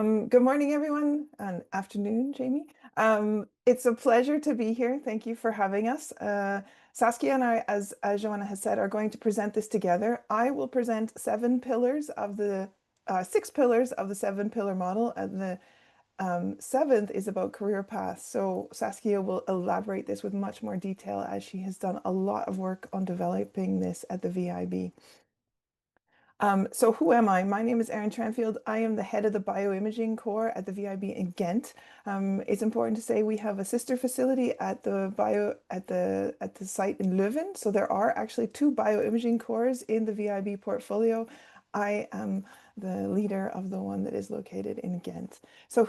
Good morning, everyone, and afternoon, Jamie. It's a pleasure to be here. Thank you for having us. Saskia and I, as Joanna has said, are going to present this together. I will present seven pillars of the six pillars of the seven pillar model, and the seventh is about career paths. So Saskia will elaborate this with much more detail as she has done a lot of work on developing this at the VIB. So who am I? My name is Erin Transfield. I am the head of the bioimaging core at the VIB in Ghent. It's important to say we have a sister facility at the site in Leuven. So there are actually two bioimaging cores in the VIB portfolio. I am the leader of the one that is located in Ghent. So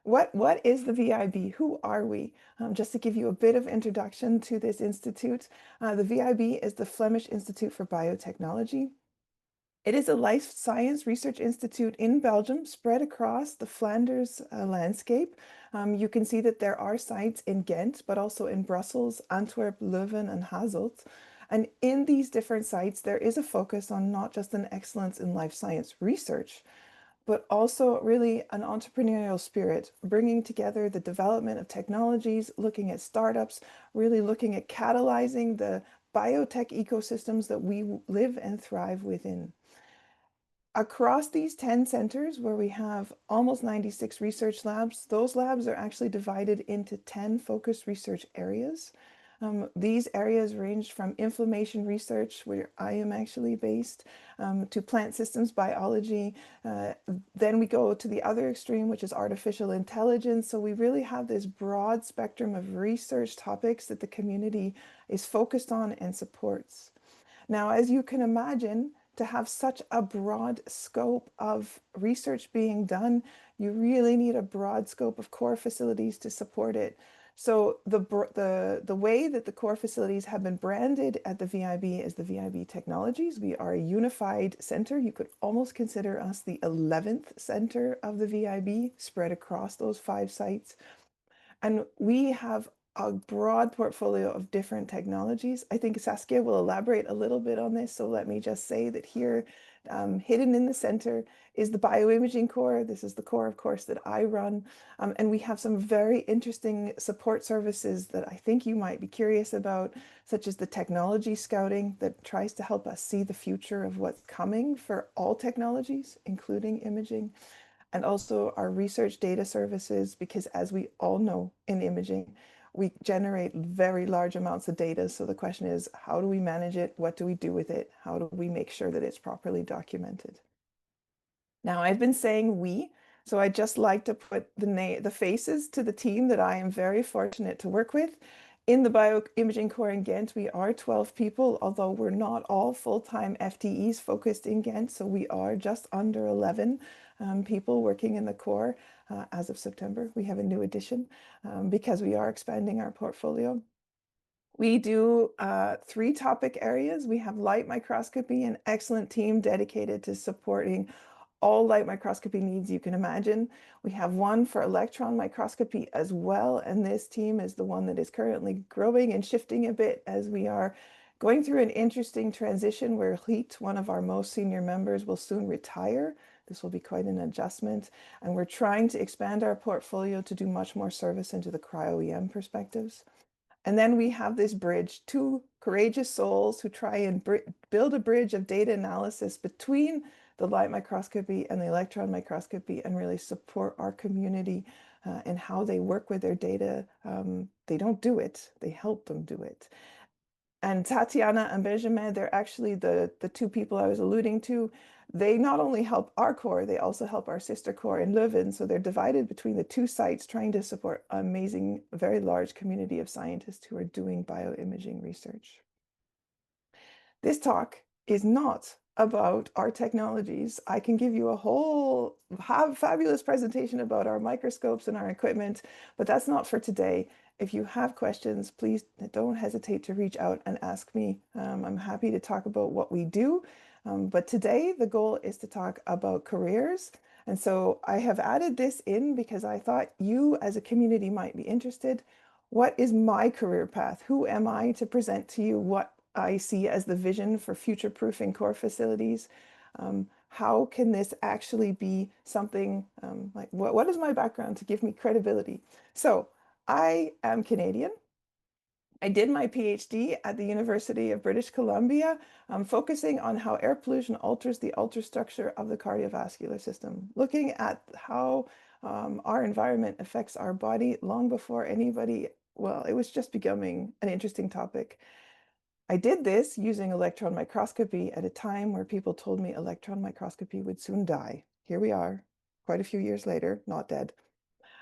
what is the VIB? Who are we? Just to give you a bit of introduction to this institute, the VIB is the Flemish Institute for Biotechnology. It is a life science research institute in Belgium, spread across the Flanders landscape. You can see that there are sites in Ghent, but also in Brussels, Antwerp, Leuven, and Hasselt. And in these different sites, there is a focus on not just an excellence in life science research, but also really an entrepreneurial spirit, bringing together the development of technologies, looking at startups, really looking at catalyzing the biotech ecosystems that we live and thrive within. Across these 10 centers, where we have almost 96 research labs, those labs are actually divided into 10 focused research areas. These areas range from inflammation research, where I am actually based, to plant systems biology. Then we go to the other extreme, which is artificial intelligence. So we really have this broad spectrum of research topics that the community is focused on and supports. Now, as you can imagine, to have such a broad scope of research being done, you really need a broad scope of core facilities to support it. So the way that the core facilities have been branded at the VIB is the VIB Technologies. We are a unified center. You could almost consider us the 11th center of the VIB, spread across those 5 sites. And we have a broad portfolio of different technologies. I think Saskia will elaborate a little bit on this. So let me just say that here, hidden in the center, is the bioimaging core. This is the core, of course, that I run. And we have some very interesting support services that I think you might be curious about, such as the technology scouting that tries to help us see the future of what's coming for all technologies, including imaging, and also our research data services, because as we all know in imaging, we generate very large amounts of data. So the question is, how do we manage it? What do we do with it? How do we make sure that it's properly documented? Now, I've been saying we, so I just like to put the faces to the team that I am very fortunate to work with. In the bioimaging core in Ghent, we are 12 people, although we're not all full-time FTEs focused in Ghent. So we are just under 11 people working in the core as of September. We have a new addition because we are expanding our portfolio. We do 3 topic areas. We have light microscopy, an excellent team dedicated to supporting all light microscopy needs you can imagine. We have one for electron microscopy as well, and this team is the one that is currently growing and shifting a bit as we are going through an interesting transition where Heat, one of our most senior members, will soon retire. This will be quite an adjustment, and we're trying to expand our portfolio to do much more service into the cryo-EM perspectives. And then we have this bridge, 2 courageous souls who try and build a bridge of data analysis between the light microscopy and the electron microscopy and really support our community and how they work with their data. They don't do it, they help them do it. And Tatiana and Benjamin, they're actually the 2 people I was alluding to. They not only help our core, they also help our sister core in Leuven. So they're divided between the 2 sites, trying to support an amazing, very large community of scientists who are doing bioimaging research. This talk is not about our technologies. I can give you a whole fabulous presentation about our microscopes and our equipment, but that's not for today. If you have questions, please don't hesitate to reach out and ask me. I'm happy to talk about what we do. But today the goal is to talk about careers. And so I have added this in because I thought you as a community might be interested. What is my career path? Who am I to present to you what I see as the vision for future-proofing core facilities? how can this actually be something like what is my background to give me credibility? So I am Canadian. I did my PhD at the University of British Columbia, focusing on how air pollution alters the ultrastructure of the cardiovascular system, looking at how our environment affects our body long before anybody, well, it was just becoming an interesting topic. I did this using electron microscopy at a time where people told me electron microscopy would soon die. Here we are, quite a few years later, not dead.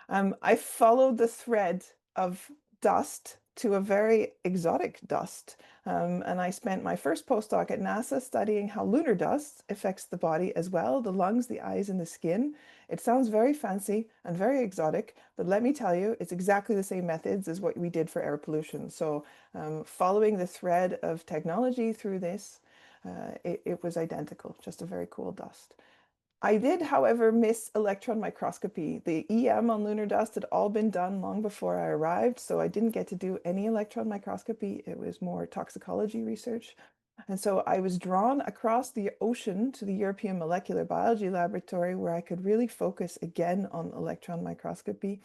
I followed the thread of dust to a very exotic dust. And I spent my first postdoc at NASA studying how lunar dust affects the body as well, the lungs, the eyes, and the skin. It sounds very fancy and very exotic, but let me tell you, it's exactly the same methods as what we did for air pollution. So following the thread of technology through this, it was identical, just a very cool dust. I did, however, miss electron microscopy. The EM on lunar dust had all been done long before I arrived, so I didn't get to do any electron microscopy. It was more toxicology research. And so I was drawn across the ocean to the European Molecular Biology Laboratory, where I could really focus again on electron microscopy.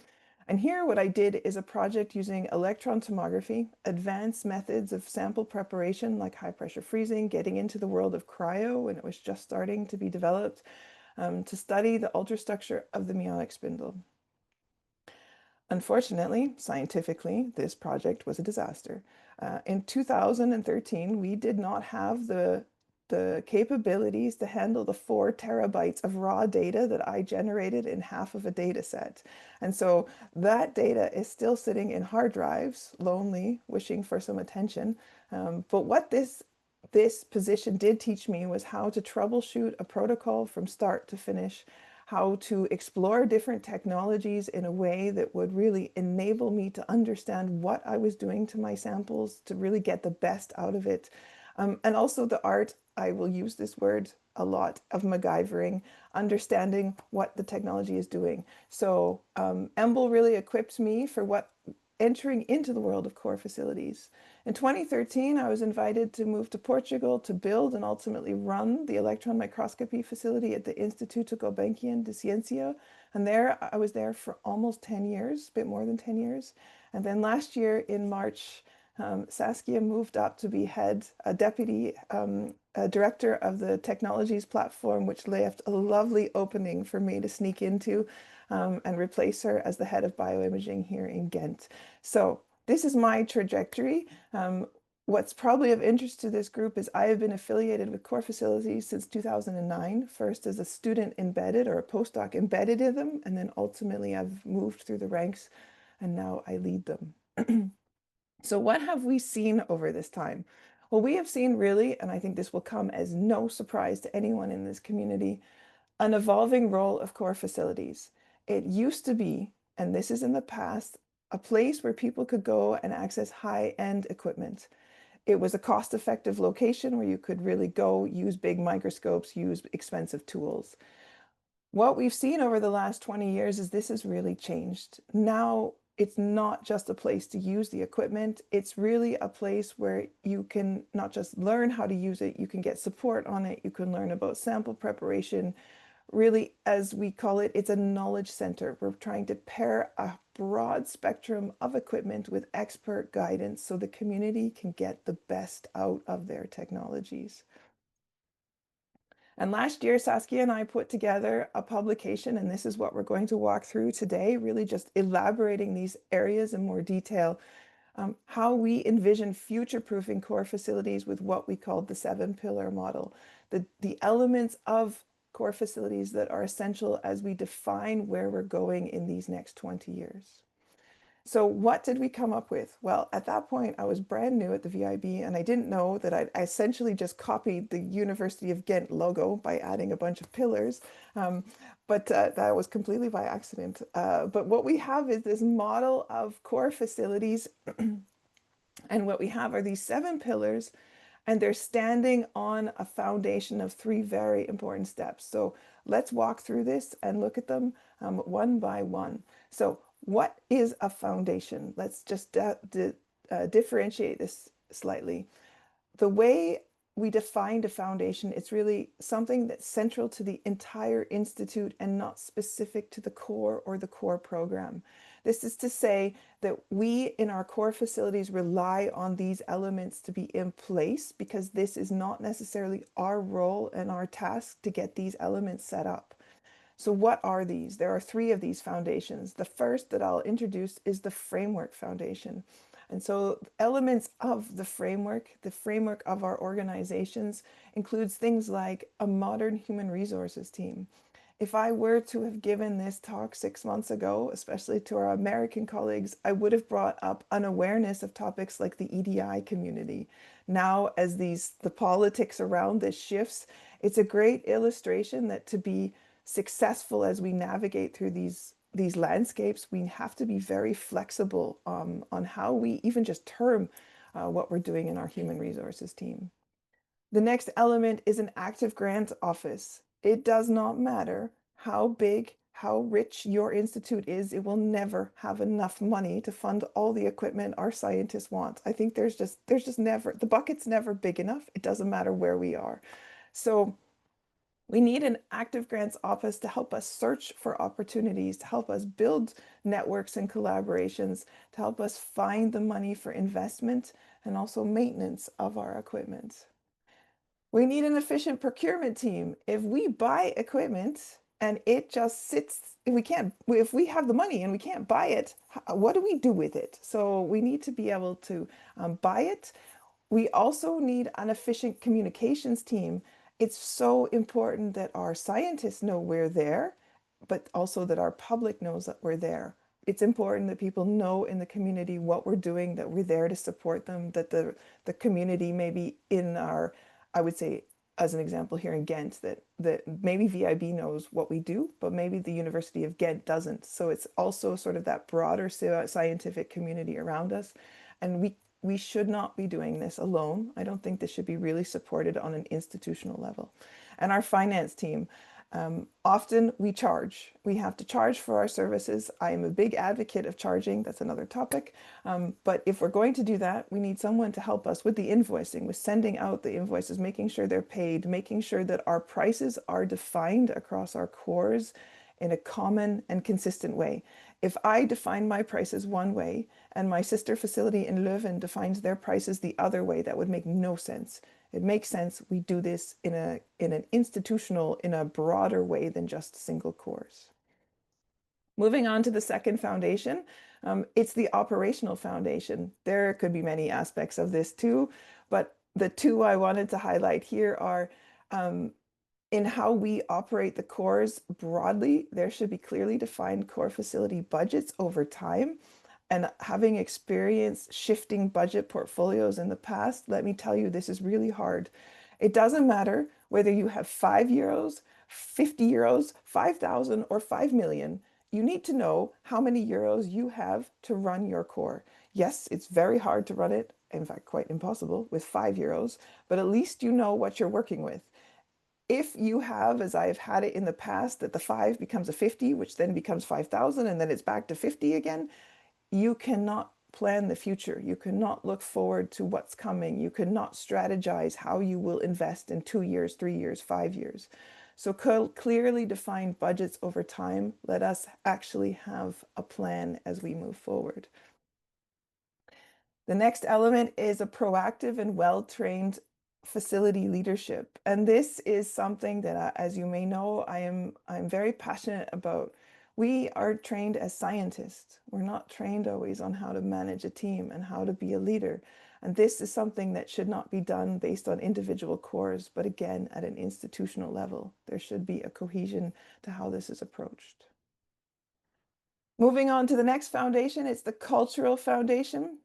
And here, what I did is a project using electron tomography, advanced methods of sample preparation like high pressure freezing, getting into the world of cryo when it was just starting to be developed, to study the ultrastructure of the meonic spindle. Unfortunately, scientifically, this project was a disaster. In 2013, we did not have the capabilities to handle the 4 terabytes of raw data that I generated in half of a data set. And so that data is still sitting in hard drives, lonely, wishing for some attention. But what this position did teach me was how to troubleshoot a protocol from start to finish, how to explore different technologies in a way that would really enable me to understand what I was doing to my samples to really get the best out of it. And also the art, I will use this word a lot, of MacGyvering, understanding what the technology is doing. So EMBL really equipped me for what entering into the world of core facilities. In 2013, I was invited to move to Portugal to build and ultimately run the electron microscopy facility at the Instituto Gulbenkian de Ciencia. And there, I was there for almost 10 years, a bit more than 10 years. And then last year in March, Saskia moved up to be deputy director of the technologies platform, which left a lovely opening for me to sneak into and replace her as the head of bioimaging here in Ghent. So this is my trajectory. What's probably of interest to this group is I have been affiliated with core facilities since 2009, first as a student embedded or a postdoc embedded in them, and then ultimately I've moved through the ranks and now I lead them. So what have we seen over this time? Well, we have seen really, and I think this will come as no surprise to anyone in this community, an evolving role of core facilities. It used to be, and this is in the past, a place where people could go and access high-end equipment. It was a cost-effective location where you could really go use big microscopes, use expensive tools. What we've seen over the last 20 years is this has really changed. Now it's not just a place to use the equipment, it's really a place where you can not just learn how to use it, you can get support on it, you can learn about sample preparation. Really, as we call it, it's a knowledge center. We're trying to pair a broad spectrum of equipment with expert guidance so the community can get the best out of their technologies. And last year, Saskia and I put together a publication, and this is what we're going to walk through today, really just elaborating these areas in more detail, how we envision future-proofing core facilities with what we called the 7-pillar model, the elements of core facilities that are essential as we define where we're going in these next 20 years. So what did we come up with? Well, at that point, I was brand new at the VIB, and I didn't know that I essentially just copied the University of Ghent logo by adding a bunch of pillars. But that was completely by accident. But what we have is this model of core facilities. And what we have are these 7 pillars, and they're standing on a foundation of 3 very important steps. So let's walk through this and look at them one by one. So what is a foundation? Let's just differentiate this slightly. The way we defined a foundation, it's really something that's central to the entire institute and not specific to the core or the core program. This is to say that we in our core facilities rely on these elements to be in place because this is not necessarily our role and our task to get these elements set up. So what are these? There are three of these foundations. The first that I'll introduce is the framework foundation. And so elements of the framework of our organizations includes things like a modern human resources team. If I were to have given this talk 6 months ago, especially to our American colleagues, I would have brought up an awareness of topics like the EDI community. Now, as the politics around this shifts, it's a great illustration that to be successful as we navigate through these landscapes, we have to be very flexible on how we even just term what we're doing in our human resources team. The next element is an active grant office. It does not matter how big, how rich your institute is, it will never have enough money to fund all the equipment our scientists want. I think there's just never, the bucket's never big enough. It doesn't matter where we are. So we need an active grants office to help us search for opportunities, to help us build networks and collaborations, to help us find the money for investment and also maintenance of our equipment. We need an efficient procurement team. If we buy equipment and it just sits, if we have the money and we can't buy it, what do we do with it? So we need to be able to buy it. We also need an efficient communications team. It's so important that our scientists know we're there, but also that our public knows that we're there. It's important that people know in the community what we're doing, that we're there to support them, that the community maybe in our, I would say, as an example here in Ghent, that maybe VIB knows what we do, but maybe the University of Ghent doesn't. So it's also sort of that broader scientific community around us. And we should not be doing this alone. I don't think this should be really supported on an institutional level. And our finance team, often we charge. We have to charge for our services. I am a big advocate of charging. That's another topic. But if we're going to do that, we need someone to help us with the invoicing, with sending out the invoices, making sure they're paid, making sure that our prices are defined across our cores in a common and consistent way. If I define my prices one way and my sister facility in Leuven defines their prices the other way, that would make no sense. It makes sense we do this in an institutional, in a broader way than just single cores. Moving on to the second foundation, it's the operational foundation. There could be many aspects of this too, but the two I wanted to highlight here are in how we operate the cores broadly. There should be clearly defined core facility budgets over time. And having experienced shifting budget portfolios in the past, let me tell you, this is really hard. It doesn't matter whether you have €5, €50, 5,000 or 5 million. You need to know how many euros you have to run your core. Yes, it's very hard to run it, in fact, quite impossible with €5, but at least you know what you're working with. If you have, as I've had it in the past, that the 5 becomes a 50, which then becomes 5,000, and then it's back to 50 again, you cannot plan the future. You cannot look forward to what's coming. You cannot strategize how you will invest in 2 years, 3 years, 5 years. So clearly defined budgets over time. Let us actually have a plan as we move forward. The next element is a proactive and well-trained facility leadership. And this is something that, as you may know, I'm very passionate about. We are trained as scientists. We're not trained always on how to manage a team and how to be a leader. And this is something that should not be done based on individual cores, but again, at an institutional level. There should be a cohesion to how this is approached. Moving on to the next foundation, it's the cultural foundation.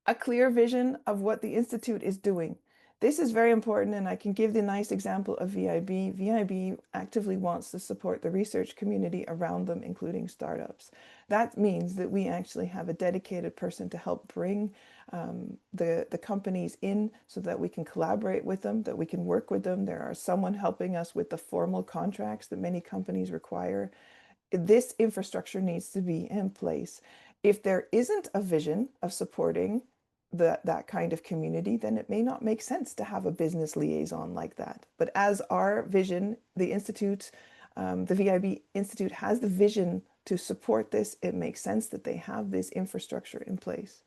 A clear vision of what the Institute is doing. This is very important, and I can give the nice example of VIB. VIB actively wants to support the research community around them, including startups. That means that we actually have a dedicated person to help bring the companies in so that we can collaborate with them, that we can work with them. There are someone helping us with the formal contracts that many companies require. This infrastructure needs to be in place. If there isn't a vision of supporting that kind of community, then it may not make sense to have a business liaison like that. But as our vision, the Institute, the VIB Institute has the vision to support this, it makes sense that they have this infrastructure in place.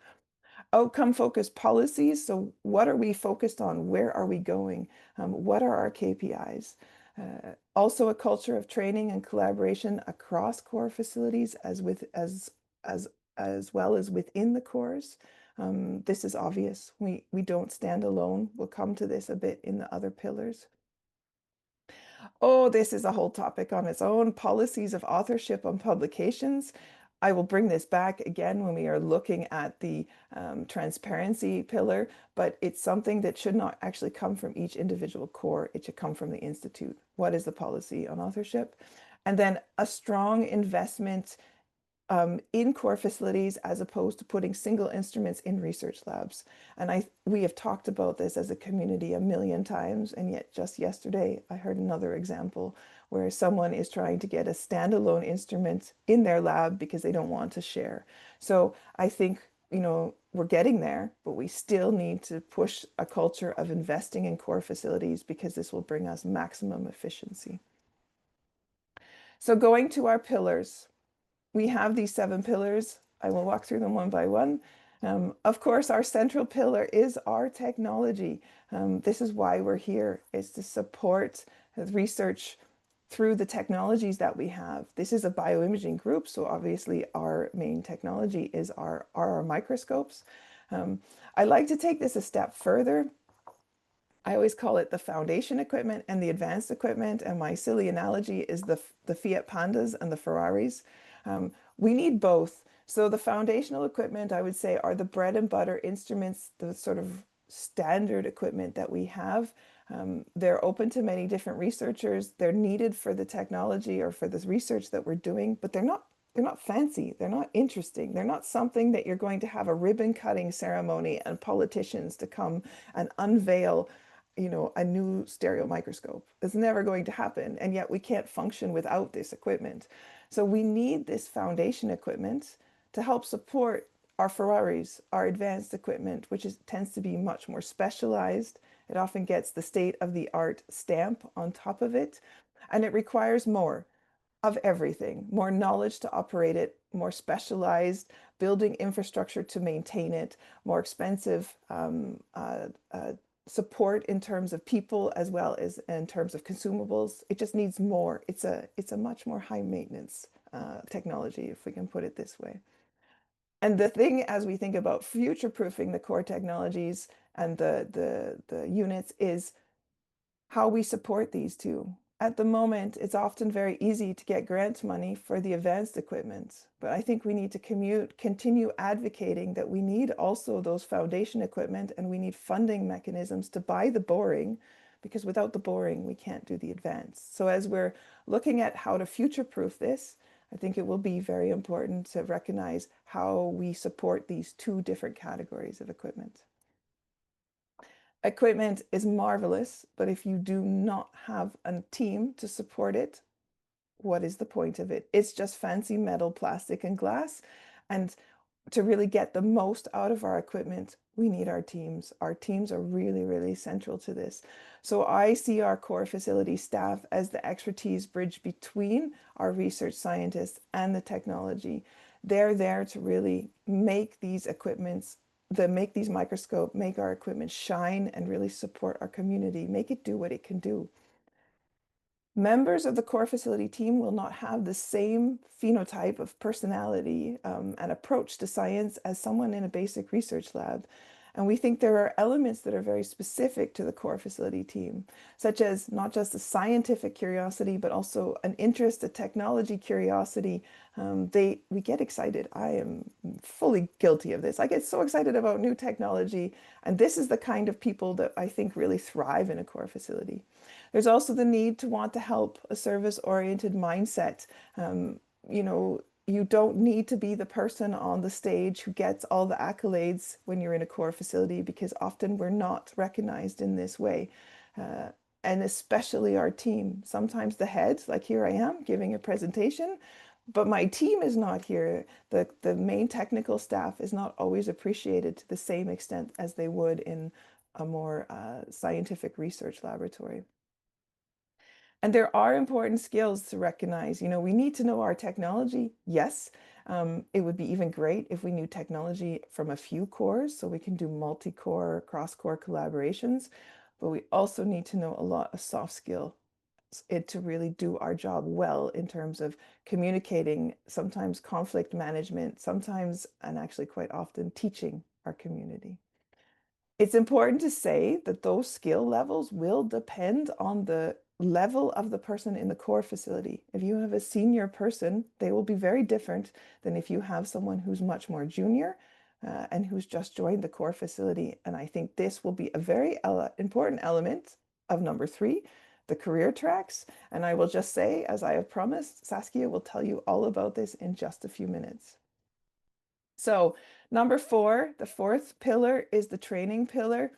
Outcome focused policies. So what are we focused on? Where are we going? What are our KPIs? Also a culture of training and collaboration across core facilities as as well as within the cores. This is obvious. We don't stand alone. We'll come to this a bit in the other pillars. Oh, this is a whole topic on its own. Policies of authorship on publications. I will bring this back again when we are looking at the transparency pillar, but it's something that should not actually come from each individual core. It should come from the Institute. What is the policy on authorship? And then a strong investment in core facilities as opposed to putting single instruments in research labs. And we have talked about this as a community a million times, and yet just yesterday I heard another example where someone is trying to get a standalone instrument in their lab because they don't want to share. So I think, we're getting there, but we still need to push a culture of investing in core facilities because this will bring us maximum efficiency. So going to our pillars, we have these 7 pillars. I will walk through them one by one. Of course, our central pillar is our technology. This is why we're here, is to support research through the technologies that we have. This is a bioimaging group, so obviously our main technology is our microscopes. I like to take this a step further. I always call it the foundation equipment and the advanced equipment. And my silly analogy is the Fiat Pandas and the Ferraris. We need both. So the foundational equipment, I would say, are the bread and butter instruments, the sort of standard equipment that we have. They're open to many different researchers. They're needed for the technology or for the research that we're doing, but they're not fancy. They're not interesting. They're not something that you're going to have a ribbon cutting ceremony and politicians to come and unveil, a new stereo microscope. It's never going to happen. And yet we can't function without this equipment. So we need this foundation equipment to help support our Ferraris, our advanced equipment, which tends to be much more specialized. It often gets the state-of-the-art stamp on top of it, and it requires more of everything, more knowledge to operate it, more specialized building infrastructure to maintain it, more expensive support in terms of people as well as in terms of consumables. It just needs more. It's a much more high maintenance technology, if we can put it this way. And the thing, as we think about future-proofing the core technologies and the units, is how we support these two. At the moment, it's often very easy to get grant money for the advanced equipment, but I think we need to continue advocating that we need also those foundation equipment and we need funding mechanisms to buy the boring, because without the boring, we can't do the advanced. So as we're looking at how to future-proof this, I think it will be very important to recognize how we support these 2 different categories of equipment. Equipment is marvelous, but if you do not have a team to support it, what is the point of it? It's just fancy metal, plastic, and glass. And to really get the most out of our equipment, we need our teams. Our teams are really, really central to this. So I see our core facility staff as the expertise bridge between our research scientists and the technology. They're there to really make these equipments make these microscope, make our equipment shine and really support our community, make it do what it can do. Members of the core facility team will not have the same phenotype of personality and approach to science as someone in a basic research lab. And we think there are elements that are very specific to the core facility team, such as not just a scientific curiosity, but also an interest, a technology curiosity. We get excited. I am fully guilty of this. I get so excited about new technology. And this is the kind of people that I think really thrive in a core facility. There's also the need to want to help, a service-oriented mindset. You don't need to be the person on the stage who gets all the accolades when you're in a core facility, because often we're not recognized in this way. And especially our team. Sometimes the head, like here I am giving a presentation, but my team is not here. The main technical staff is not always appreciated to the same extent as they would in a more scientific research laboratory. And there are important skills to recognize. You know, we need to know our technology. Yes, it would be even great if we knew technology from a few cores, so we can do multi-core, cross-core collaborations. But we also need to know a lot of soft skill it to really do our job well in terms of communicating, sometimes conflict management, sometimes, and actually quite often, teaching our community. It's important to say that those skill levels will depend on the level of the person in the core facility. If you have a senior person, they will be very different than if you have someone who's much more junior and who's just joined the core facility. And I think this will be a very important element of number 3, the career tracks. And I will just say, as I have promised, Saskia will tell you all about this in just a few minutes. So number 4, the fourth pillar is the training pillar.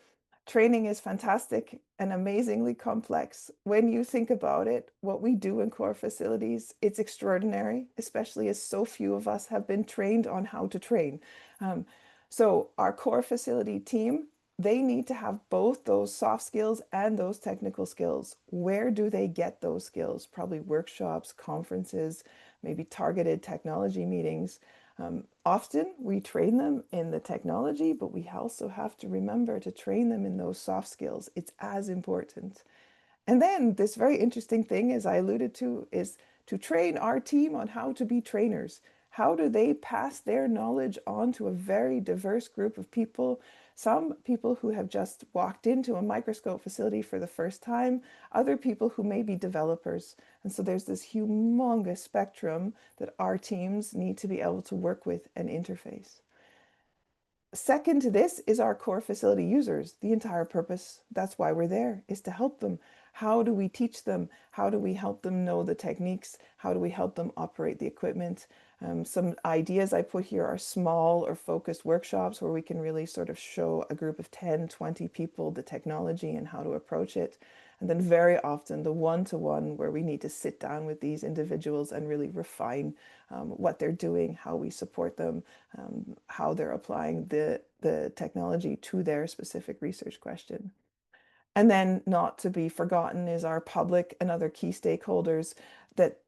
Training is fantastic and amazingly complex. When you think about it, what we do in core facilities, it's extraordinary, especially as so few of us have been trained on how to train. So our core facility team, they need to have both those soft skills and those technical skills. Where do they get those skills? Probably workshops, conferences, maybe targeted technology meetings. Often we train them in the technology, but we also have to remember to train them in those soft skills. It's as important. And then this very interesting thing, as I alluded to, is to train our team on how to be trainers. How do they pass their knowledge on to a very diverse group of people? Some people who have just walked into a microscope facility for the first time, other people who may be developers. And so there's this humongous spectrum that our teams need to be able to work with and interface. Second to this is our core facility users. The entire purpose, that's why we're there, is to help them. How do we teach them? How do we help them know the techniques? How do we help them operate the equipment? Some ideas I put here are small or focused workshops where we can really sort of show a group of 10, 20 people the technology and how to approach it. And then very often the one-to-one where we need to sit down with these individuals and really refine what they're doing, how we support them, how they're applying the technology to their specific research question. And then not to be forgotten is our public and other key stakeholders that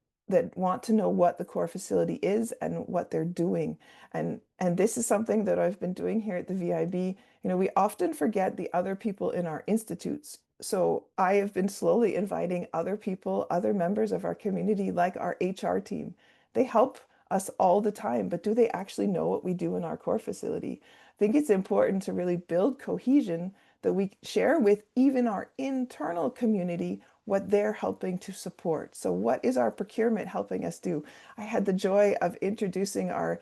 want to know what the core facility is and what they're doing. And this is something that I've been doing here at the VIB. You know, we often forget the other people in our institutes. So I have been slowly inviting other people, other members of our community, like our HR team. They help us all the time, but do they actually know what we do in our core facility? I think it's important to really build cohesion that we share with even our internal community what they're helping to support. So what is our procurement helping us do? I had the joy of introducing our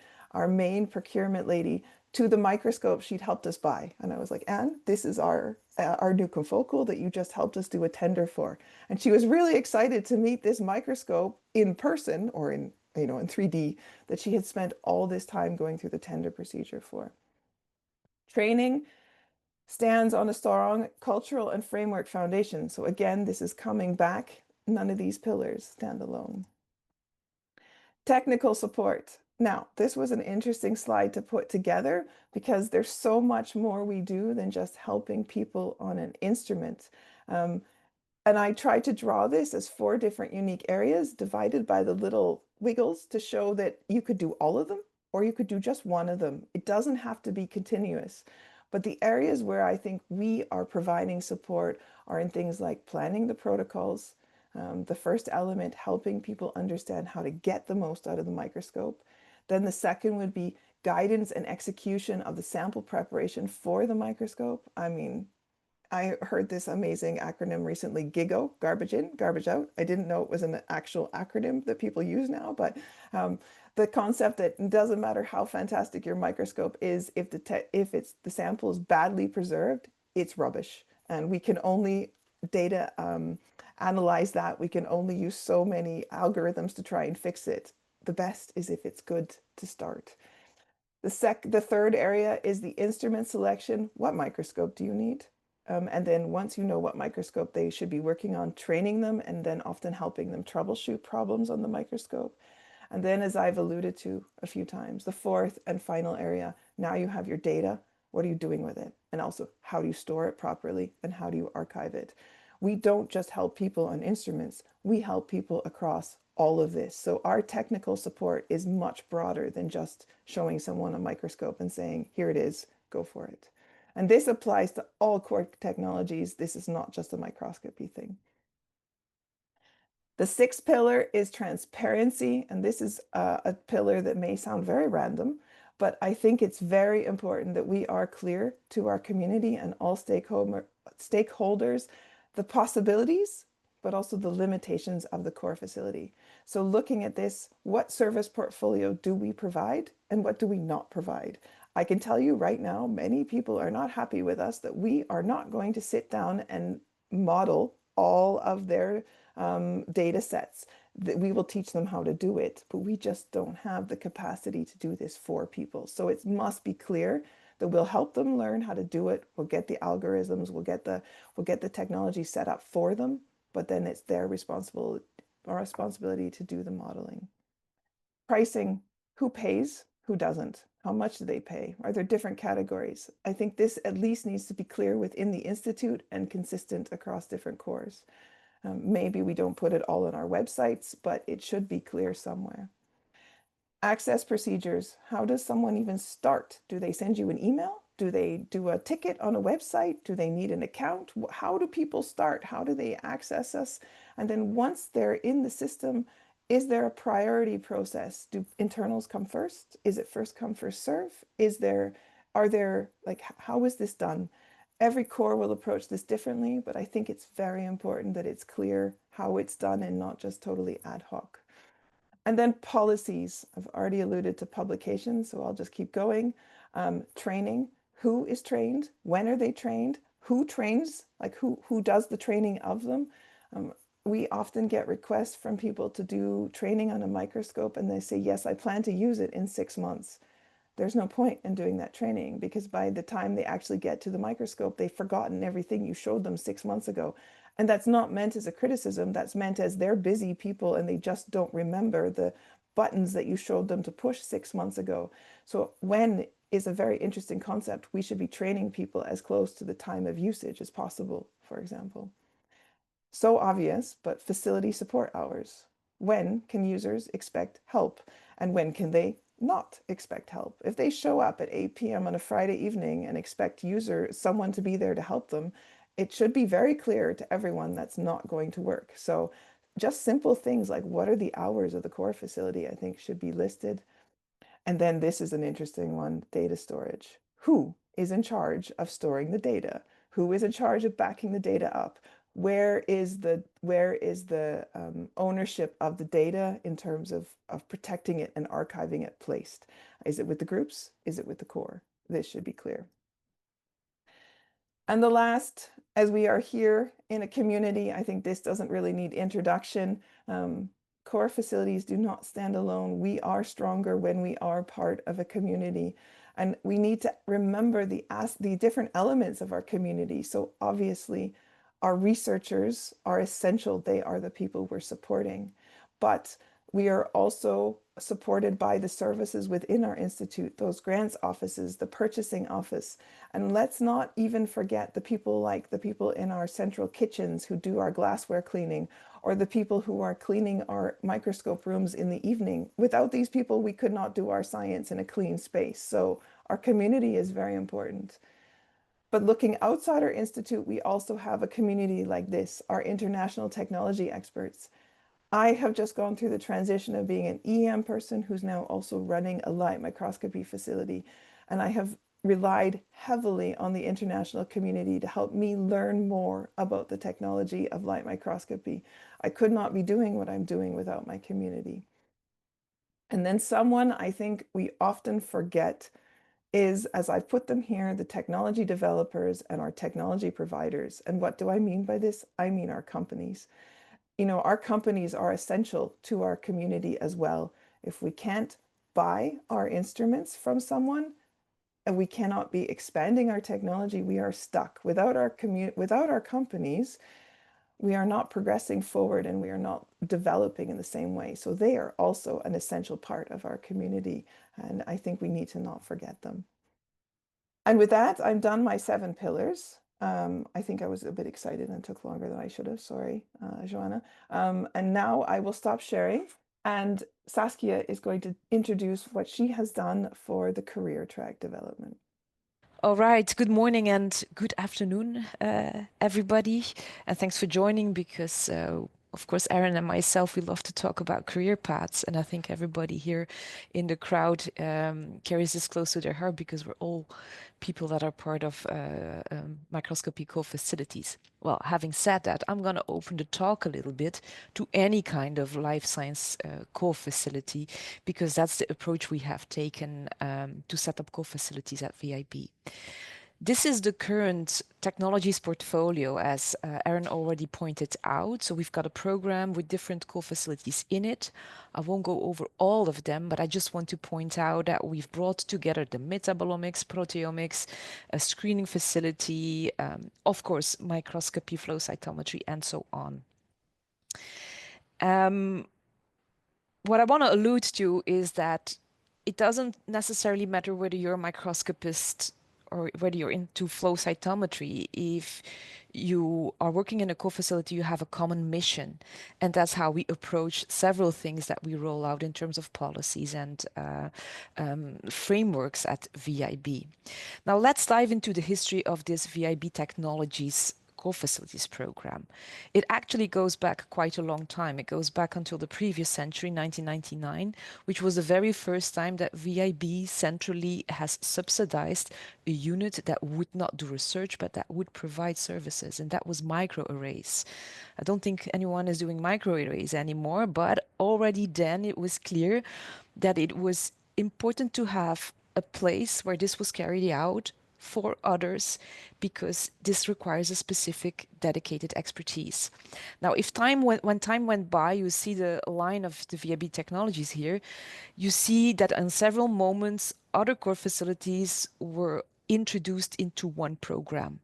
main procurement lady to the microscope she'd helped us buy. And I was like, Anne, this is our new confocal that you just helped us do a tender for. And she was really excited to meet this microscope in person or in 3D that she had spent all this time going through the tender procedure for. Training stands on a strong cultural and framework foundation. So again, this is coming back. None of these pillars stand alone. Technical support. Now, this was an interesting slide to put together because there's so much more we do than just helping people on an instrument. And I tried to draw this as 4 different unique areas divided by the little wiggles to show that you could do all of them or you could do just one of them. It doesn't have to be continuous. But the areas where I think we are providing support are in things like planning the protocols, the first element, helping people understand how to get the most out of the microscope. Then the second would be guidance and execution of the sample preparation for the microscope. I mean, I heard this amazing acronym recently, GIGO, garbage in, garbage out. I didn't know it was an actual acronym that people use now, but the concept that it doesn't matter how fantastic your microscope is, if the sample is badly preserved, it's rubbish. And we can only data analyze that. We can only use so many algorithms to try and fix it. The best is if it's good to start. The third area is the instrument selection. What microscope do you need? And then once you know what microscope they should be working on, training them and then often helping them troubleshoot problems on the microscope. And then, as I've alluded to a few times, the fourth and final area, now you have your data. What are you doing with it? And also, how do you store it properly and how do you archive it? We don't just help people on instruments, we help people across all of this. So our technical support is much broader than just showing someone a microscope and saying, here it is, go for it. And this applies to all core technologies. This is not just a microscopy thing. The sixth pillar is transparency, and this is a pillar that may sound very random, but I think it's very important that we are clear to our community and all stakeholders the possibilities, but also the limitations of the core facility. So looking at this, what service portfolio do we provide and what do we not provide? I can tell you right now, many people are not happy with us that we are not going to sit down and model all of their data sets. That we will teach them how to do it, but we just don't have the capacity to do this for people. So it must be clear that we'll help them learn how to do it. We'll get the algorithms, we'll get the technology set up for them, but then it's their responsibility to do the modeling. Pricing, who pays, who doesn't? How much do they pay? Are there different categories? I think this at least needs to be clear within the institute and consistent across different cores. Maybe we don't put it all on our websites, but it should be clear somewhere. Access procedures. How does someone even start? Do they send you an email? Do they do a ticket on a website? Do they need an account? How do people start? How do they access us? And then once they're in the system, is there a priority process? Do internals come first? Is it first come, first serve? Are there, like, how is this done? Every core will approach this differently, but I think it's very important that it's clear how it's done and not just totally ad hoc. And then policies. I've already alluded to publications, so I'll just keep going. Training. Who is trained? When are they trained? Who trains? Like who does the training of them? We often get requests from people to do training on a microscope and they say, yes, I plan to use it in 6 months. There's no point in doing that training because by the time they actually get to the microscope, they've forgotten everything you showed them 6 months ago. And that's not meant as a criticism. That's meant as they're busy people and they just don't remember the buttons that you showed them to push 6 months ago. So when is a very interesting concept. We should be training people as close to the time of usage as possible, for example. So obvious, but facility support hours. When can users expect help? And when can they not expect help? If they show up at 8 p.m. on a Friday evening and expect someone to be there to help them, it should be very clear to everyone that's not going to work. So just simple things like what are the hours of the core facility, I think should be listed. And then this is an interesting one, data storage. Who is in charge of storing the data? Who is in charge of backing the data up? Where is the ownership of the data in terms of protecting it and archiving it placed? Is it with the groups? Is it with the core? This should be clear. And the last, as we are here in a community, I think this doesn't really need introduction. Core facilities do not stand alone. We are stronger when we are part of a community. And we need to remember the different elements of our community. So obviously, our researchers are essential. They are the people we're supporting. But we are also supported by the services within our institute, those grants offices, the purchasing office. And let's not even forget the people in our central kitchens who do our glassware cleaning, or the people who are cleaning our microscope rooms in the evening. Without these people, we could not do our science in a clean space. So our community is very important. But looking outside our institute, we also have a community like this, our international technology experts. I have just gone through the transition of being an EM person who's now also running a light microscopy facility. And I have relied heavily on the international community to help me learn more about the technology of light microscopy. I could not be doing what I'm doing without my community. And then someone I think we often forget is, as I've put them here, the technology developers and our technology providers. And what do I mean by this? I mean our companies. Our companies are essential to our community as well. If we can't buy our instruments from someone and we cannot be expanding our technology, we are stuck. Without our companies, we are not progressing forward and we are not developing in the same way. So they are also an essential part of our community. And I think we need to not forget them. And with that, I'm done my 7 pillars. I think I was a bit excited and took longer than I should have. Sorry, Joanna. And now I will stop sharing. And Saskia is going to introduce what she has done for the career track development. All right. Good morning and good afternoon, everybody. And thanks for joining because, of course, Erin and myself, we love to talk about career paths. And I think everybody here in the crowd carries this close to their heart because we're all people that are part of microscopy co-facilities. Well, having said that, I'm going to open the talk a little bit to any kind of life science co-facility because that's the approach we have taken to set up co-facilities at VIB. This is the current technologies portfolio, as Erin already pointed out. So we've got a program with different co-facilities in it. I won't go over all of them, but I just want to point out that we've brought together the metabolomics, proteomics, a screening facility, of course, microscopy, flow cytometry, and so on. What I want to allude to is that it doesn't necessarily matter whether you're a microscopist or whether you're into flow cytometry. If you are working in a co-facility, you have a common mission. And that's how we approach several things that we roll out in terms of policies and frameworks at VIB. Now, let's dive into the history of this VIB Technologies co-facilities program. It actually goes back quite a long time. It goes back until the previous century, 1999, which was the very first time that VIB centrally has subsidized a unit that would not do research, but that would provide services, and that was microarrays. I don't think anyone is doing microarrays anymore, but already then it was clear that it was important to have a place where this was carried out for others because this requires a specific dedicated expertise. Now, if when time went by, you see the line of the VIB technologies here, you see that in several moments, other core facilities were introduced into one program.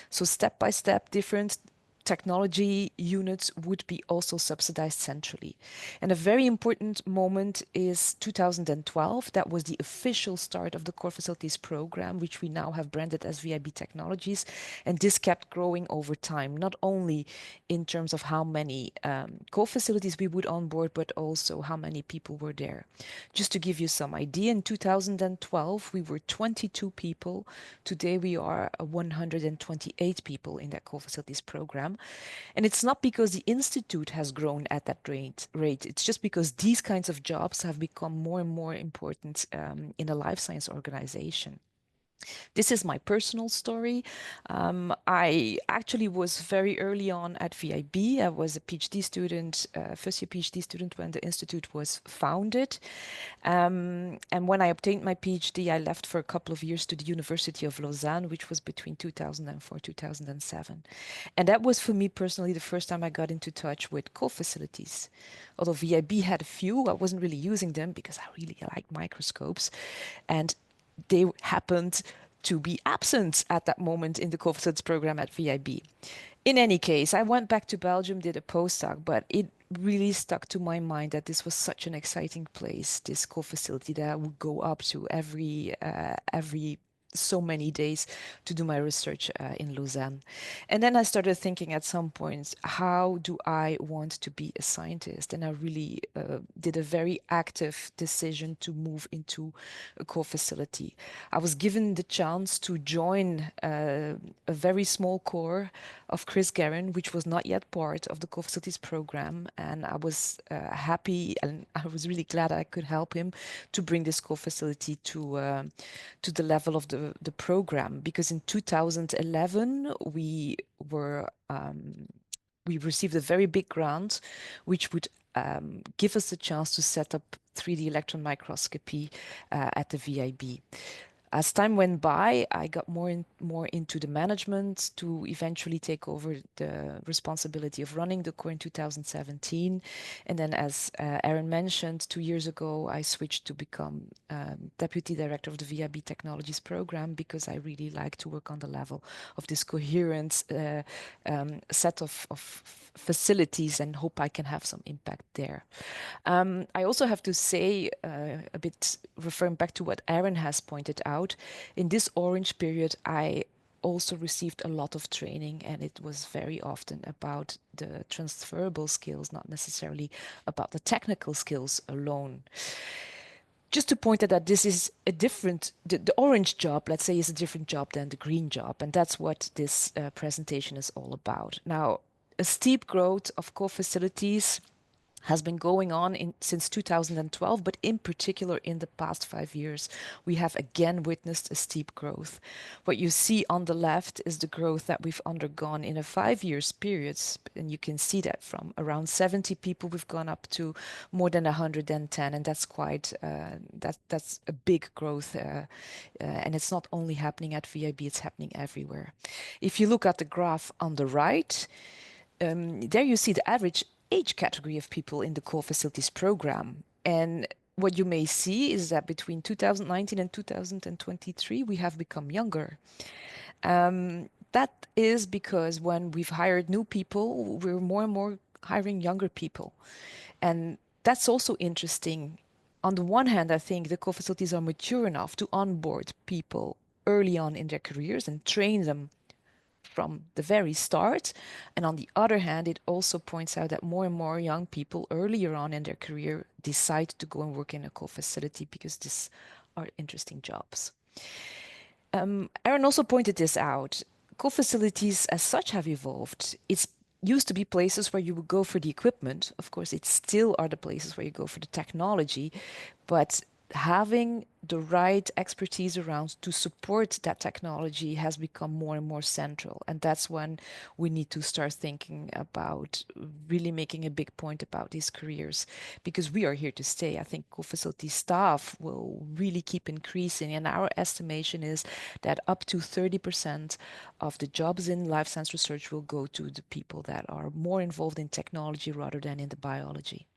So step by step, different technology units would be also subsidized centrally. And a very important moment is 2012. That was the official start of the core facilities program, which we now have branded as VIB Technologies. And this kept growing over time, not only in terms of how many core facilities we would onboard, but also how many people were there. Just to give you some idea, in 2012, we were 22 people. Today, we are 128 people in that core facilities program. And it's not because the institute has grown at that rate. It's just because these kinds of jobs have become more and more important in a life science organization. This is my personal story. I actually was very early on at VIB. I was a PhD student, first year PhD student when the institute was founded. And when I obtained my PhD, I left for a couple of years to the University of Lausanne, which was between 2004 2007. And that was for me personally the first time I got into touch with co-facilities. Although VIB had a few, I wasn't really using them because I really like microscopes. And they happened to be absent at that moment in the co-facilities program at VIB. In any case, I went back to Belgium, did a postdoc, but it really stuck to my mind that this was such an exciting place, this co-facility that I would go up to every so many days to do my research in Lausanne. And then I started thinking at some point, how do I want to be a scientist? And I really did a very active decision to move into a core facility. I was given the chance to join a very small core of Chris Guerin, which was not yet part of the core facilities program. And I was happy and I was really glad I could help him to bring this core facility to the level of the program, because in 2011 we received a very big grant, which would give us the chance to set up 3D electron microscopy at the VIB. As time went by, I got more into the management to eventually take over the responsibility of running the core in 2017. And then, as Erin mentioned, 2 years ago, I switched to become deputy director of the VIB Technologies program because I really like to work on the level of this coherent set of facilities and hope I can have some impact there. I also have to say, a bit referring back to what Erin has pointed out, in this orange period, I also received a lot of training, and it was very often about the transferable skills, not necessarily about the technical skills alone. Just to point out that this is a different, the orange job, let's say, is a different job than the green job, and that's what this presentation is all about. Now, a steep growth of core facilities has been going on since 2012, but in particular in the past 5 years, we have again witnessed a steep growth. What you see on the left is the growth that we've undergone in a 5 years period, and you can see that from around 70 people, we've gone up to more than 110, and that's quite that's a big growth, and it's not only happening at VIB, it's happening everywhere. If you look at the graph on the right, there you see the average age category of people in the core facilities program. And what you may see is that between 2019 and 2023, we have become younger. That is because when we've hired new people, we're more and more hiring younger people. And that's also interesting. On the one hand, I think the core facilities are mature enough to onboard people early on in their careers and train them from the very start. And on the other hand, it also points out that more and more young people earlier on in their career decide to go and work in a co-facility because these are interesting jobs. Erin also pointed this out. Co-facilities as such have evolved. It's used to be places where you would go for the equipment. Of course, it still are the places where you go for the technology, but having the right expertise around to support that technology has become more and more central. And that's when we need to start thinking about really making a big point about these careers because we are here to stay. I think co-facility staff will really keep increasing. And our estimation is that up to 30% of the jobs in life science research will go to the people that are more involved in technology rather than in the biology.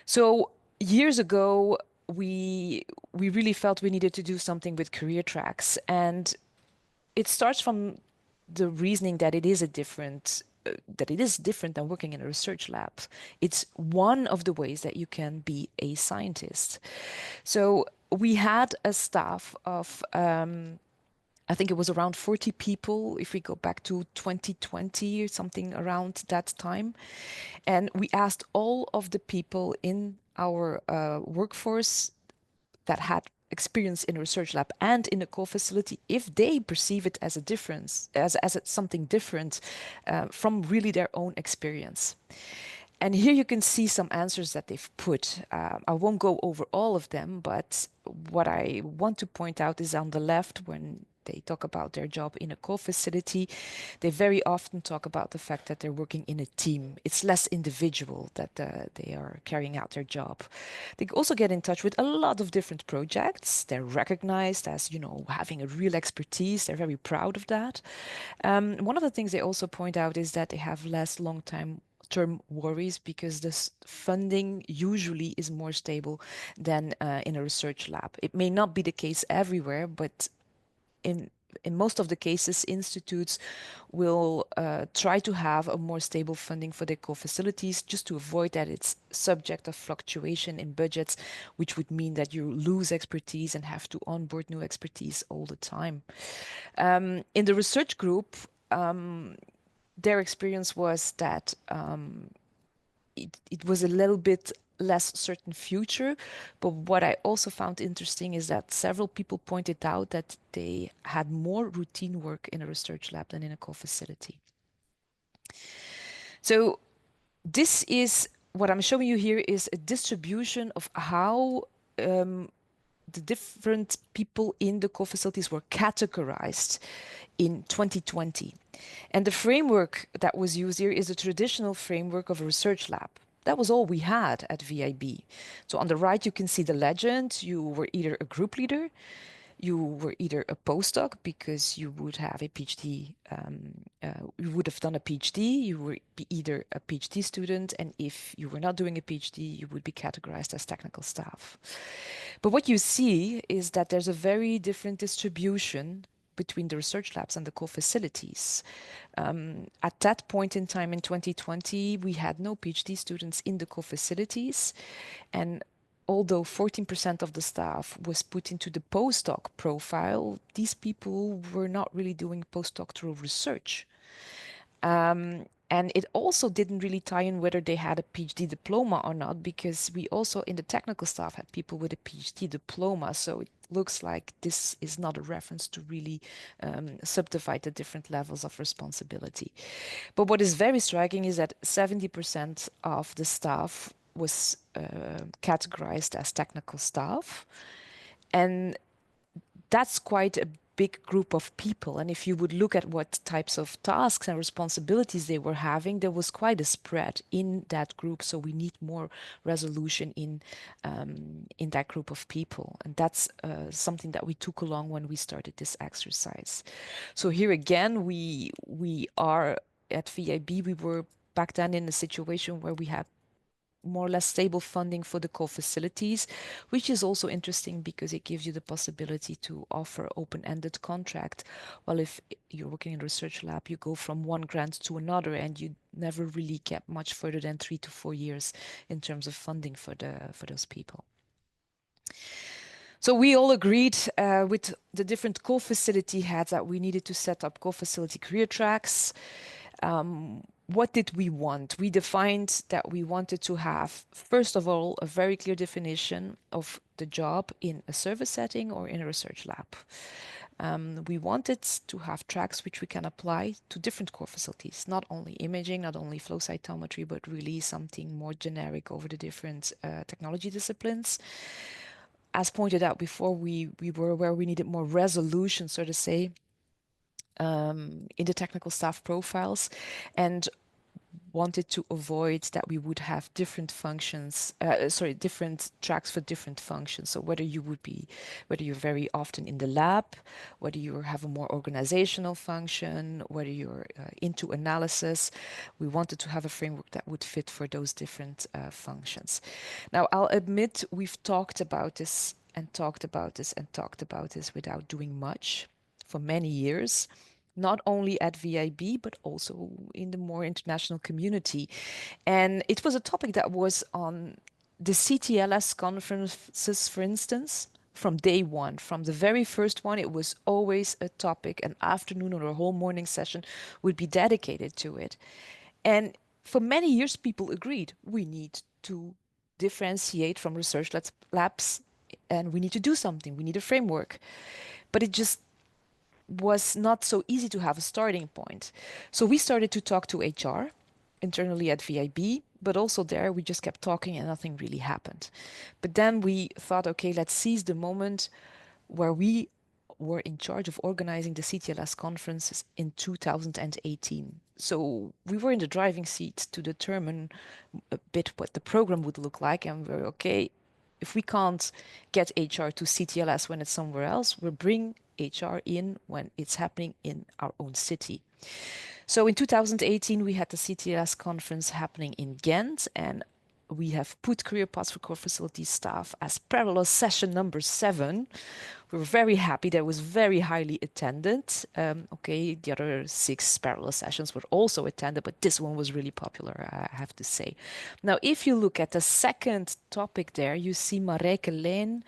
So years ago, we really felt we needed to do something with career tracks, and it starts from the reasoning that it is different than working in a research lab. It's one of the ways that you can be a scientist. So we had a staff of I think it was around 40 people if we go back to 2020 or something around that time. And we asked all of the people in our workforce that had experience in a research lab and in a core facility if they perceive it as a difference, as it's something different from really their own experience. And here you can see some answers that they've put. I won't go over all of them, but what I want to point out is on the left when they talk about their job in a core facility, they very often talk about the fact that they're working in a team. It's less individual that they are carrying out their job. They also get in touch with a lot of different projects. They're recognized as, having a real expertise. They're very proud of that. One of the things they also point out is that they have less long-time term worries because this funding usually is more stable than in a research lab. It may not be the case everywhere, but in most of the cases, institutes will try to have a more stable funding for their core facilities just to avoid that it's subject of fluctuation in budgets, which would mean that you lose expertise and have to onboard new expertise all the time. In the research group, their experience was that it was a little bit less certain future. But what I also found interesting is that several people pointed out that they had more routine work in a research lab than in a core facility. So this is what I'm showing you here is a distribution of how the different people in the core facilities were categorized in 2020. And the framework that was used here is a traditional framework of a research lab. That was all we had at VIB. So on the right, you can see the legend. You were either a group leader, You were either a postdoc because you would have a PhD, you would have done a PhD, you were be either a PhD student, and if you were not doing a PhD, you would be categorized as technical staff. But what you see is that there's a very different distribution between the research labs and the core facilities. At that point in time in 2020, we had no PhD students in the core facilities. And although 14% of the staff was put into the postdoc profile, these people were not really doing postdoctoral research. And it also didn't really tie in whether they had a PhD diploma or not, because we also in the technical staff had people with a PhD diploma. So it looks like this is not a reference to really subdivide the different levels of responsibility. But what is very striking is that 70% of the staff was categorized as technical staff. And that's quite a big group of people. And if you would look at what types of tasks and responsibilities they were having, there was quite a spread in that group. So we need more resolution in that group of people. And that's something that we took along when we started this exercise. So here again, we are at VIB. We were back then in a situation where we had more or less stable funding for the core facilities, which is also interesting because it gives you the possibility to offer open-ended contract. Well, if you're working in a research lab, you go from one grant to another, and you never really get much further than 3 to 4 years in terms of funding for those people. So we all agreed with the different core facility heads that we needed to set up core facility career tracks. What did we want? We defined that we wanted to have, first of all, a very clear definition of the job in a service setting or in a research lab. We wanted to have tracks which we can apply to different core facilities, not only imaging, not only flow cytometry, but really something more generic over the different technology disciplines. As pointed out before, we were where we needed more resolution, so to say, in the technical staff profiles, and wanted to avoid that we would have different functions, different tracks for different functions. So whether you're very often in the lab, whether you have a more organizational function, whether you're into analysis, we wanted to have a framework that would fit for those different functions. Now, I'll admit we've talked about this and talked about this and talked about this without doing much for many years, not only at VIB, but also in the more international community. And it was a topic that was on the CTLS conferences, for instance, from day one. From the very first one, it was always a topic. An afternoon or a whole morning session would be dedicated to it. And for many years, people agreed we need to differentiate from research labs, and we need to do something. We need a framework. But it just was not so easy to have a starting point. So we started to talk to HR internally at VIB, but also there we just kept talking and nothing really happened. But then we thought, okay, let's seize the moment where we were in charge of organizing the CTLS conferences in 2018. So we were in the driving seat to determine a bit what the program would look like, and we're okay. If we can't get HR to CTLS when it's somewhere else, we'll bring HR in when it's happening in our own city. So in 2018, we had the CTLS conference happening in Ghent, and we have put career paths for core facility staff as parallel session number 7. We were very happy. That was very highly attended. Okay, the other 6 parallel sessions were also attended, but this one was really popular, I have to say. Now, if you look at the second topic there, you see Marijke Leen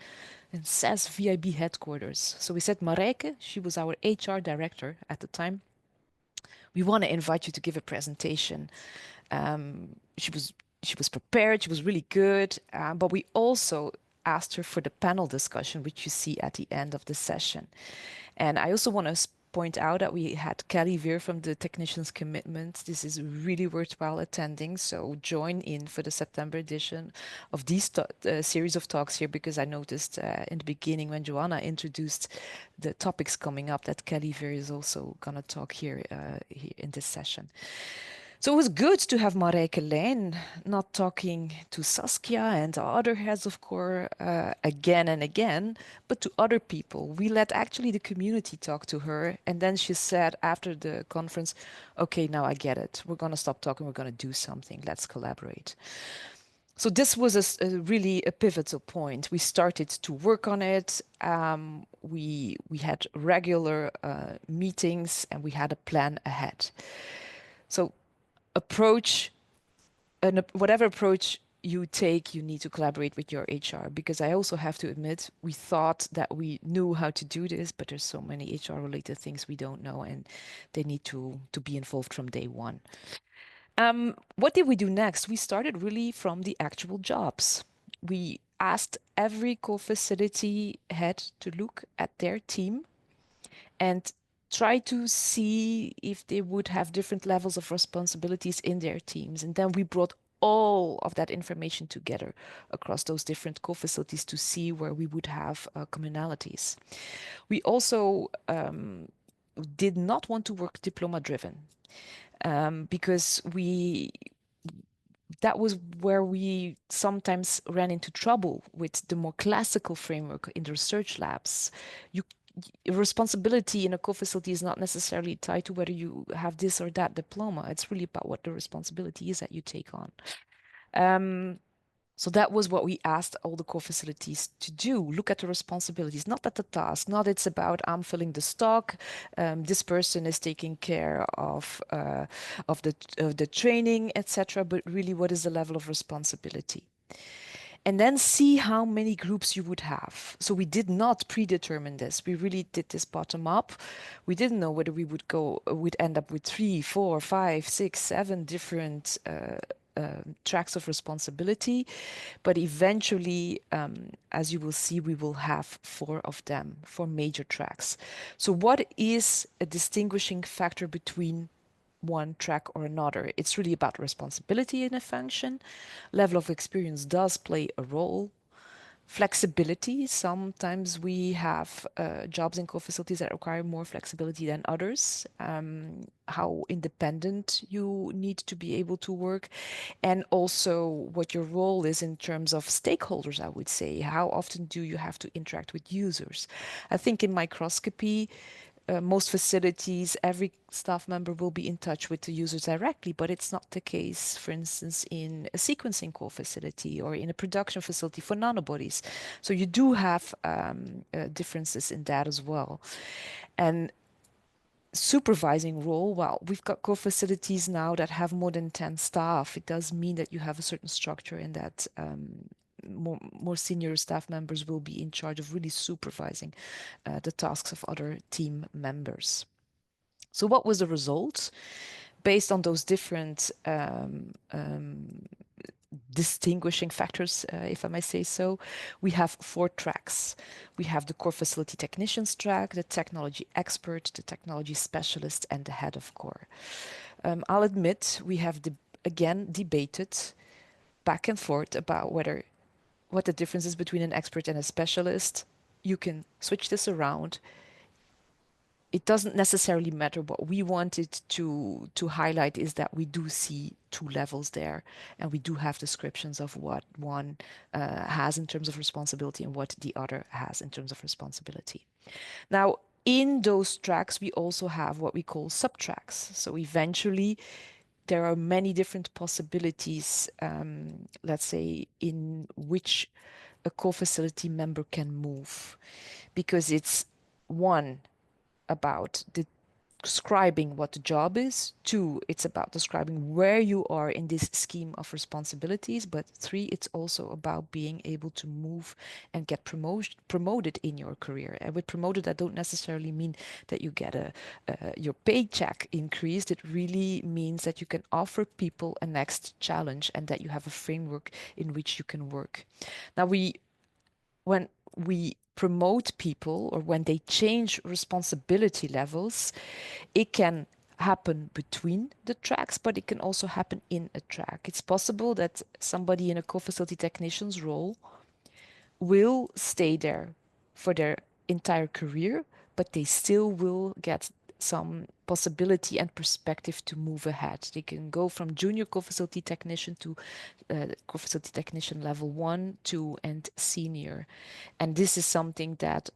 and SAS VIB headquarters. So we said, Marijke, she was our HR director at the time. We want to invite you to give a presentation. She was prepared. She was really good. But we also asked her for the panel discussion, which you see at the end of the session. And I also want to point out that we had Kelly Veer from the Technicians Commitment. This is really worthwhile attending. So join in for the September edition of these series of talks here, because I noticed in the beginning when Joanna introduced the topics coming up that Kelly Veer is also going to talk here in this session. So it was good to have Marijke Lijn not talking to Saskia and the other heads of core again and again, but to other people. We let actually the community talk to her. And then she said after the conference, okay, now I get it. We're going to stop talking. We're going to do something. Let's collaborate. So this was really a pivotal point. We started to work on it. We had regular meetings and we had a plan ahead. So approach and whatever approach you take, you need to collaborate with your HR because I also have to admit we thought that we knew how to do this, but there's so many HR related things we don't know and they need to be involved from day one. What did we do next? We started really from the actual jobs. We asked every co-facility head to look at their team and try to see if they would have different levels of responsibilities in their teams. And then we brought all of that information together across those different co-facilities to see where we would have commonalities. We also did not want to work diploma driven because we that was where we sometimes ran into trouble with the more classical framework in the research labs. You responsibility in a co-facility is not necessarily tied to whether you have this or that diploma. It's really about what the responsibility is that you take on. So that was what we asked all the core facilities to do. Look at the responsibilities, not at the task. Not it's about I'm filling the stock. This person is taking care of the training, etc. But really, what is the level of responsibility? And then see how many groups you would have. So we did not predetermine this. We really did this bottom up. We didn't know whether would end up with 3, 4, 5, 6, 7 different tracks of responsibility. But eventually, as you will see, we will have 4 of them, 4 major tracks. So what is a distinguishing factor between one track or another? It's really about responsibility in a function. Level of experience does play a role. Flexibility. Sometimes we have jobs in co-facilities that require more flexibility than others. How independent you need to be able to work, and also what your role is in terms of stakeholders, I would say. How often do you have to interact with users? I think in microscopy, most facilities, every staff member will be in touch with the users directly, but it's not the case, for instance, in a sequencing core facility or in a production facility for nanobodies. So you do have differences in that as well. And supervising role, well, we've got core facilities now that have more than 10 staff. It does mean that you have a certain structure and that more senior staff members will be in charge of really supervising the tasks of other team members. So what was the result? Based on those different distinguishing factors, if I may say so, we have 4 tracks. We have the core facility technicians track, the technology expert, the technology specialist, and the head of core. I'll admit we have again debated back and forth about what the difference is between an expert and a specialist. You can switch this around. It doesn't necessarily matter. What we wanted to highlight is that we do see 2 levels there, and we do have descriptions of what one has in terms of responsibility and what the other has in terms of responsibility. Now, in those tracks, we also have what we call subtracks. So eventually, there are many different possibilities, let's say, in which a co-facility member can move, because it's one about describing what the job is. 2, it's about describing where you are in this scheme of responsibilities. But 3, it's also about being able to move and get promoted in your career. And with promoted, I don't necessarily mean that you get your paycheck increased. It really means that you can offer people a next challenge and that you have a framework in which you can work. Now, when we promote people or when they change responsibility levels, it can happen between the tracks, but it can also happen in a track. It's possible that somebody in a co-facility technician's role will stay there for their entire career, but they still will get some possibility and perspective to move ahead. They can go from junior co-facility technician to co-facility technician level 1, 2, and senior. And this is something that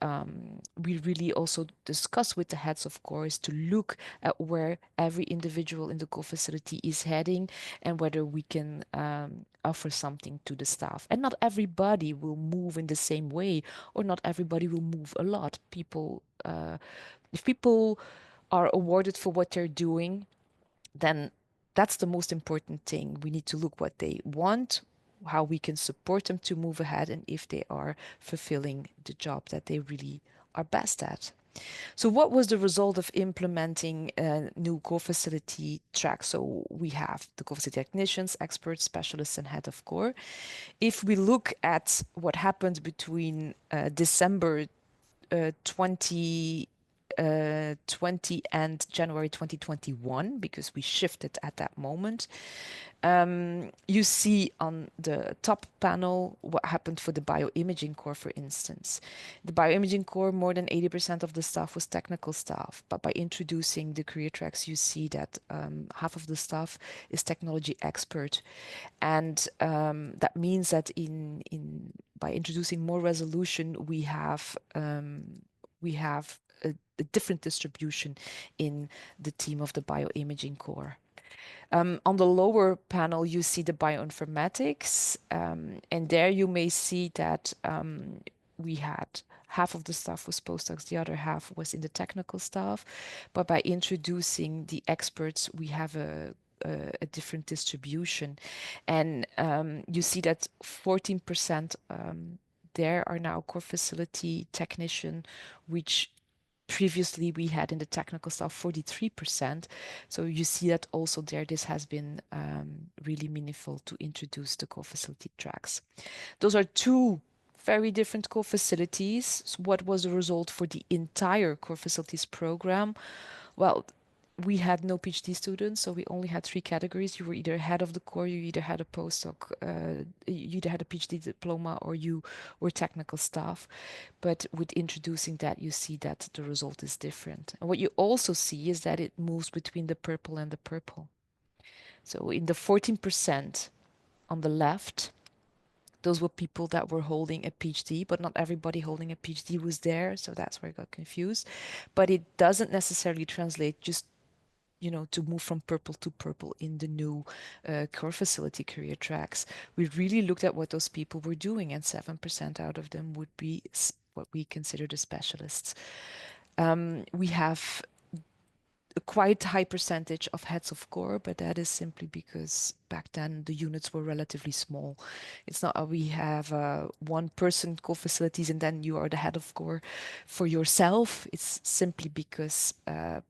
we really also discuss with the heads, of course, to look at where every individual in the co-facility is heading and whether we can offer something to the staff. And not everybody will move in the same way, or not everybody will move a lot. If people are awarded for what they're doing, then that's the most important thing. We need to look what they want, how we can support them to move ahead, and if they are fulfilling the job that they really are best at. So, what was the result of implementing a new core facility track? So, we have the core facility technicians, experts, specialists, and head of core. If we look at what happened between December 20 20 and January 2021, because we shifted at that moment. You see on the top panel what happened for the bioimaging core, for instance. The bioimaging core, more than 80% of the staff was technical staff, but by introducing the career tracks, you see that half of the staff is technology expert, and that means that in by introducing more resolution, we have a different distribution in the team of the bioimaging core. On the lower panel, you see the bioinformatics, and there you may see that we had half of the staff was postdocs, the other half was in the technical staff. But by introducing the experts, we have a different distribution. And you see that 14% there are now core facility technician, which previously we had in the technical staff 43%. So you see that also there, this has been really meaningful to introduce the core facility tracks. Those are two very different core facilities. So what was the result for the entire core facilities program? Well, we had no PhD students, so we only had three categories. You were either head of the core, you either had a postdoc, you either had a PhD diploma, or you were technical staff. But with introducing that, you see that the result is different. And what you also see is that it moves between the purple and the purple. So in the 14% on the left, those were people that were holding a PhD, but not everybody holding a PhD was there. So that's where I got confused. But it doesn't necessarily translate just to move from purple to purple in the new core facility career tracks. We really looked at what those people were doing, and 7% out of them would be what we consider the specialists. We have a quite high percentage of heads of core, but that is simply because back then the units were relatively small. It's not we have one person core facilities and then you are the head of core for yourself. It's simply because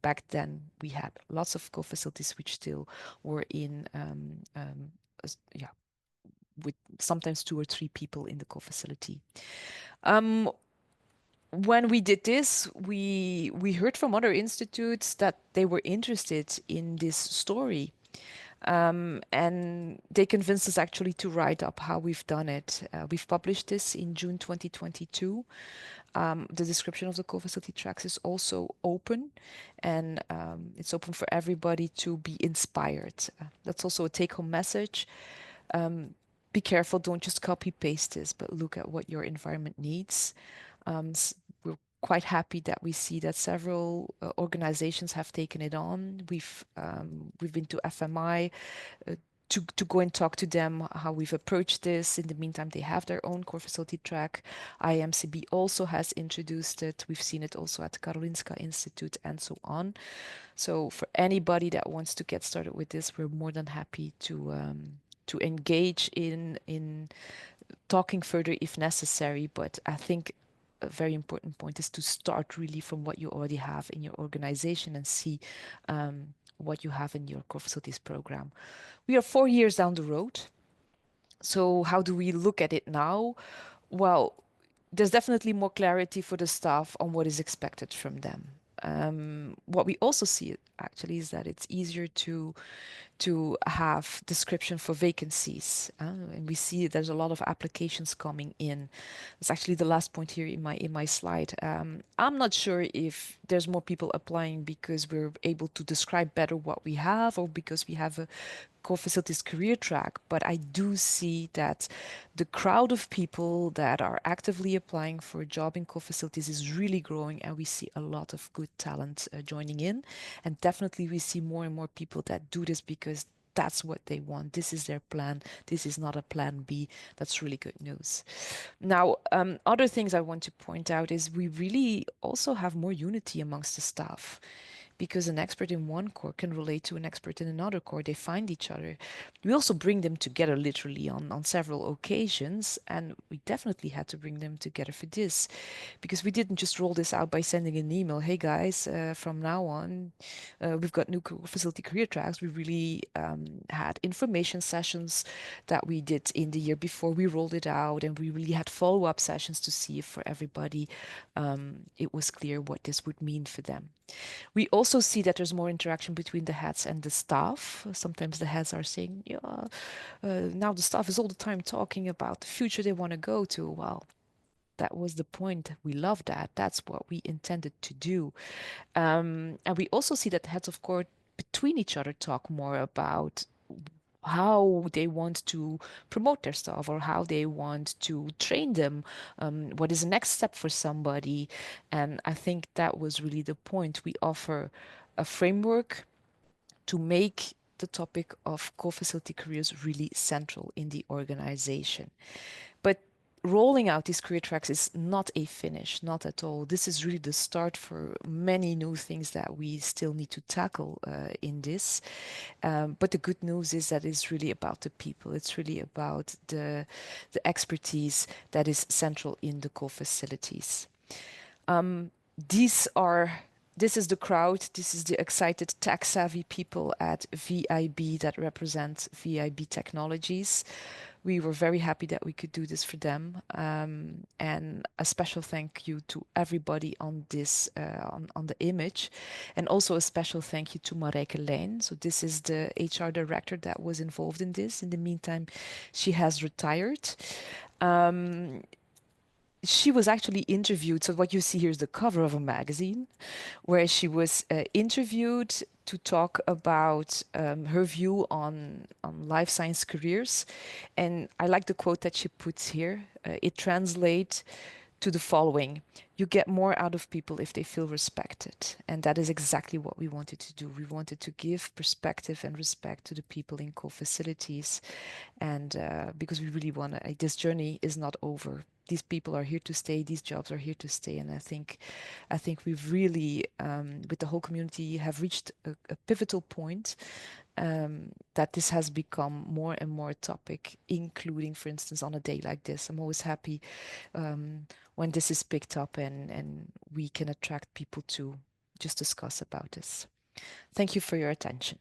back then we had lots of core facilities which still were in, yeah, with sometimes 2 or 3 people in the core facility. When we did this, we heard from other institutes that they were interested in this story. And they convinced us actually to write up how we've done it. We've published this in June 2022. The description of the co-facility tracks is also open, and it's open for everybody to be inspired. That's also a take-home message. Be careful, don't just copy paste this, but look at what your environment needs. We're quite happy that we see that several organizations have taken it on. We've been to FMI to go and talk to them how we've approached this. In the meantime, they have their own core facility track. IMCB also has introduced it. We've seen it also at the Karolinska Institute and so on. So for anybody that wants to get started with this, we're more than happy to engage in talking further if necessary. But I think a very important point is to start really from what you already have in your organization and see what you have in your core facilities program. We are 4 years down the road. So how do we look at it now? Well, there's definitely more clarity for the staff on what is expected from them. What we also see actually is that it's easier to have description for vacancies. And we see there's a lot of applications coming in. It's actually the last point here in my slide. I'm not sure if there's more people applying because we're able to describe better what we have or because we have a core facilities career track, but I do see that the crowd of people that are actively applying for a job in core facilities is really growing, and we see a lot of good talent joining in. And definitely, we see more and more people that do this because that's what they want. This is their plan. This is not a plan B. That's really good news. Now, other things I want to point out is we really also have more unity amongst the staff because an expert in one core can relate to an expert in another core. They find each other. We also bring them together literally on several occasions, and we definitely had to bring them together for this because we didn't just roll this out by sending an email. Hey guys, from now on, we've got new facility career tracks. We really had information sessions that we did in the year before we rolled it out, and we really had follow-up sessions to see if for everybody it was clear what this would mean for them. We also see that there's more interaction between the heads and the staff. Sometimes the heads are saying, yeah, now the staff is all the time talking about the future they want to go to. Well, that was the point. We love that. That's what we intended to do. And we also see that the heads of court between each other talk more about how they want to promote their staff or how they want to train them, what is the next step for somebody. And I think that was really the point. We offer a framework to make the topic of core facility careers really central in the organization. But rolling out these career tracks is not a finish, not at all. This is really the start for many new things that we still need to tackle in this. But the good news is that it's really about the people. It's really about the expertise that is central in the core facilities. These are this is the crowd. This is the excited tech-savvy people at VIB that represent VIB Technologies. We were very happy that we could do this for them, and a special thank you to everybody on this on the image, and also a special thank you to Marijke Lijn. So this is the HR director that was involved in this. In the meantime, she has retired. She was actually interviewed. So what you see here is the cover of a magazine where she was interviewed to talk about her view on life science careers. And I like the quote that she puts here. It translates to the following: you get more out of people if they feel respected. And that is exactly what we wanted to do. We wanted to give perspective and respect to the people in co-facilities. And because we really want to, this journey is not over. These people are here to stay. These jobs are here to stay. And I think we've really, with the whole community, have reached a pivotal point that this has become more and more a topic, including, for instance, on a day like this. I'm always happy when this is picked up and we can attract people to just discuss about this. Thank you for your attention.